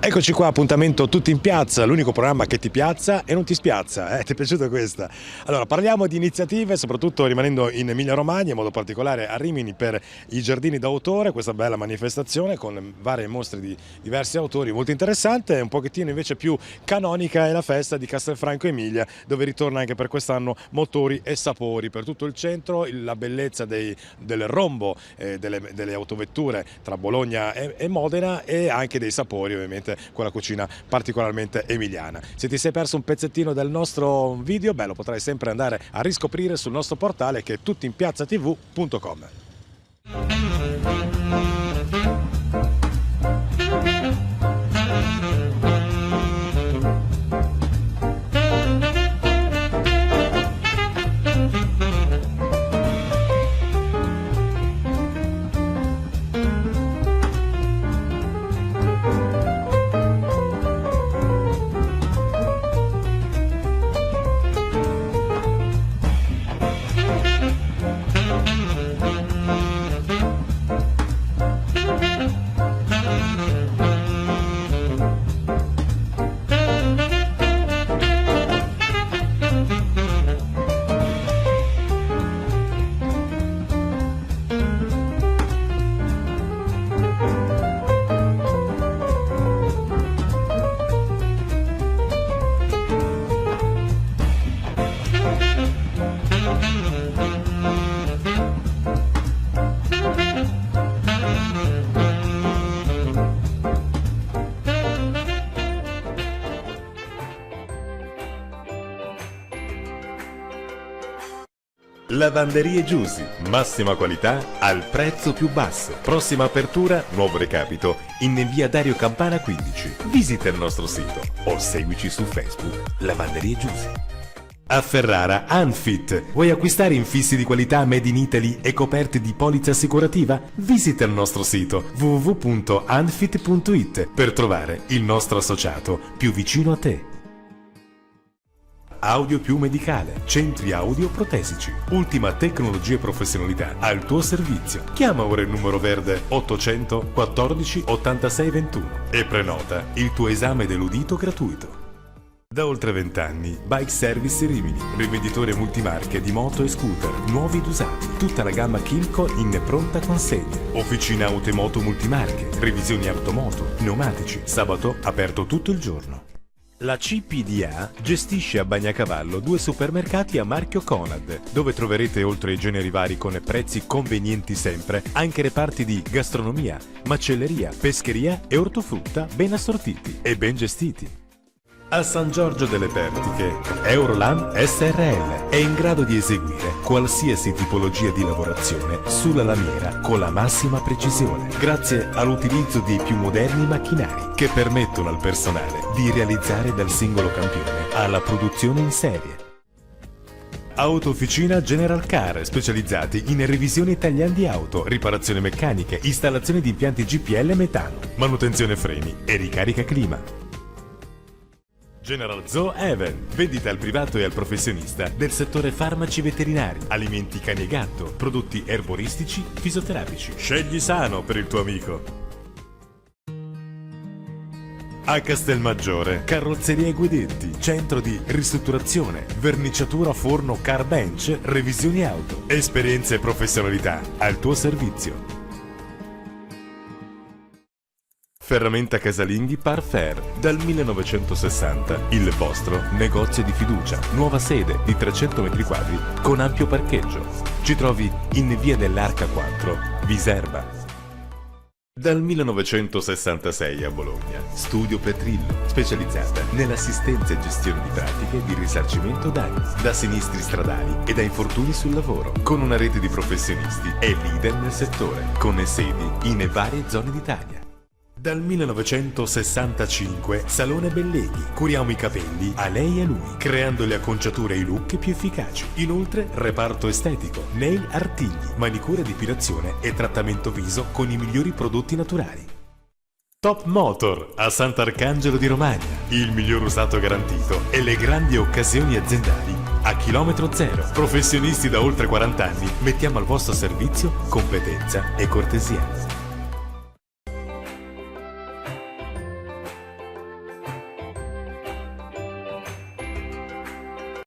Eccoci qua, appuntamento Tutti in Piazza, l'unico programma che ti piazza e non ti spiazza, Ti è piaciuta questa? Allora, parliamo di iniziative, soprattutto rimanendo in Emilia-Romagna, in modo particolare a Rimini per i Giardini d'autore, questa bella manifestazione con varie mostre di diversi autori, molto interessante. Un pochettino invece più canonica è la festa di Castelfranco Emilia, dove ritorna anche per quest'anno motori e sapori per tutto il centro, la bellezza del rombo, delle autovetture tra Bologna e Modena, e anche dei sapori ovviamente con la cucina particolarmente emiliana. Se ti sei perso un pezzettino del nostro video, lo potrai sempre andare a riscoprire sul nostro portale che è tuttinpiazzatv.com. Lavanderie Giusy, massima qualità al prezzo più basso. Prossima apertura, nuovo recapito, in via Dario Campana 15. Visita il nostro sito o seguici su Facebook, Lavanderie Giusy. A Ferrara, Unfit. Vuoi acquistare infissi di qualità made in Italy e coperti di polizza assicurativa? Visita il nostro sito www.unfit.it per trovare il nostro associato più vicino a te. Audio più medicale, centri audio protesici, ultima tecnologia e professionalità al tuo servizio. Chiama ora il numero verde 800 14 86 21 e prenota il tuo esame dell'udito gratuito. Da oltre 20 anni, Bike Service Rimini, rivenditore multimarche di moto e scooter, nuovi ed usati, tutta la gamma Kilco in pronta consegna. Officina auto e moto multimarche, revisioni automoto, pneumatici, sabato aperto tutto il giorno. La CPDA gestisce a Bagnacavallo 2 supermercati a marchio Conad, dove troverete oltre ai generi vari con prezzi convenienti sempre, anche reparti di gastronomia, macelleria, pescheria e ortofrutta ben assortiti e ben gestiti. A San Giorgio delle Pertiche, Eurolam SRL è in grado di eseguire qualsiasi tipologia di lavorazione sulla lamiera con la massima precisione, grazie all'utilizzo dei più moderni macchinari che permettono al personale di realizzare dal singolo campione alla produzione in serie. Autofficina General Car, specializzati in revisioni italiane di auto, riparazioni meccaniche, installazione di impianti GPL metano, manutenzione freni e ricarica clima. General Zoo Even, vendita al privato e al professionista del settore farmaci veterinari, alimenti cani e gatto, prodotti erboristici, fisioterapici. Scegli sano per il tuo amico. A Castelmaggiore, Carrozzeria Guidetti, centro di ristrutturazione, verniciatura forno car bench, revisioni auto, esperienza e professionalità al tuo servizio. Ferramenta Casalinghi Parfair, dal 1960, il vostro negozio di fiducia, nuova sede di 300 metri quadri con ampio parcheggio. Ci trovi in via dell'Arca 4, Viserba. Dal 1966 a Bologna, Studio Petrillo, specializzata nell'assistenza e gestione di pratiche di risarcimento danni, da sinistri stradali e da infortuni sul lavoro, con una rete di professionisti e leader nel settore, con sedi in varie zone d'Italia. Dal 1965 Salone Belleghi, curiamo i capelli a lei e a lui, creando le acconciature e i look più efficaci. Inoltre reparto estetico, nail artigli, manicura, depilazione e trattamento viso con i migliori prodotti naturali. Top Motor a Sant'Arcangelo di Romagna, il miglior usato garantito e le grandi occasioni aziendali a chilometro zero. Professionisti da oltre 40 anni, mettiamo al vostro servizio competenza e cortesia.